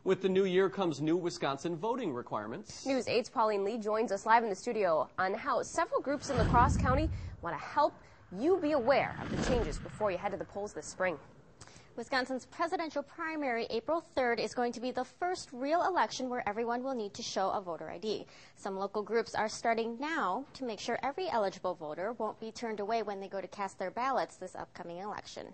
With the new year comes new Wisconsin voting requirements. News 8's Pauline Lee joins us live in the studio on how several groups in La Crosse County want to help you be aware of the changes before you head to the polls this spring. Wisconsin's presidential primary, April 3rd, is going to be the first real election where everyone will need to show a voter ID. Some local groups are starting now to make sure every eligible voter won't be turned away when they go to cast their ballots this upcoming election.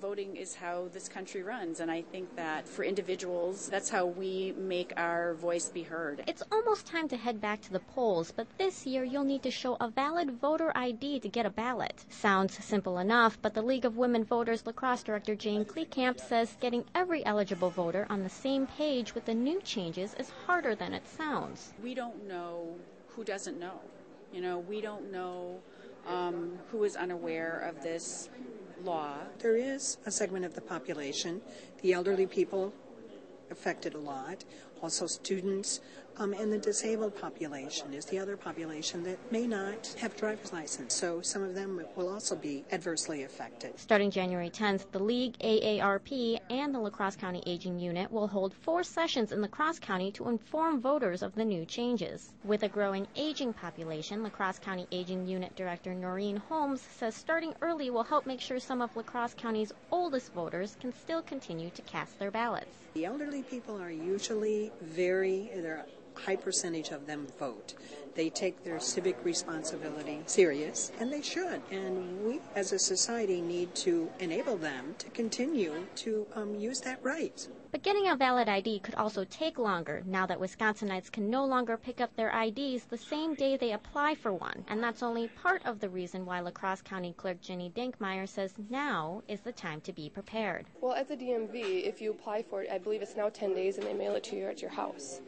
Voting is how this country runs, and I think that for individuals, that's how we make our voice be heard. It's almost time to head back to the polls, but this year you'll need to show a valid voter ID to get a ballot. Sounds simple enough, but the League of Women Voters La Crosse director Jane Kleekamp says getting every eligible voter on the same page with the new changes is harder than it sounds. We don't know who doesn't know. We don't know who is unaware of this law. There is a segment of the population, the elderly people affected a lot, also students, and the disabled population is the other population that may not have a driver's license. So some of them will also be adversely affected. Starting January 10th, the League, AARP, and the La Crosse County Aging Unit will hold 4 sessions in La Crosse County to inform voters of the new changes. With a growing aging population, La Crosse County Aging Unit Director Noreen Holmes says starting early will help make sure some of La Crosse County's oldest voters can still continue to cast their ballots. The elderly people are usually they're a high percentage of them vote. They take their civic responsibility serious, and they should. And we, as a society, need to enable them to continue to use that right. But getting a valid ID could also take longer now that Wisconsinites can no longer pick up their IDs the same day they apply for one. And that's only part of the reason why La Crosse County Clerk Jenny Dinkmeyer says now is the time to be prepared. Well, at the DMV, if you apply for it, I believe it's now 10 days and they mail it to you at your house.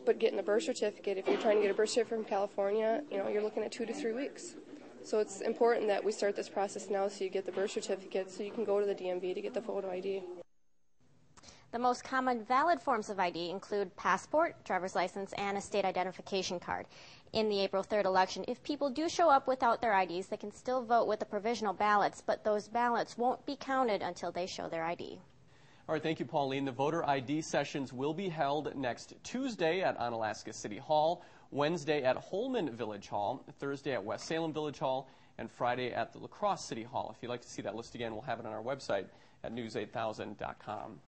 But getting a birth certificate, if you're trying to get a birth certificate from California, you're looking at 2 to 3 weeks. So it's important that we start this process now so you get the birth certificate so you can go to the DMV to get the photo ID. The most common valid forms of ID include passport, driver's license, and a state identification card. In the April 3rd election, if people do show up without their IDs, they can still vote with the provisional ballots, but those ballots won't be counted until they show their ID. All right, thank you, Pauline. The voter ID sessions will be held next Tuesday at Onalaska City Hall, Wednesday at Holman Village Hall, Thursday at West Salem Village Hall, and Friday at the La Crosse City Hall. If you'd like to see that list again, we'll have it on our website at news8000.com.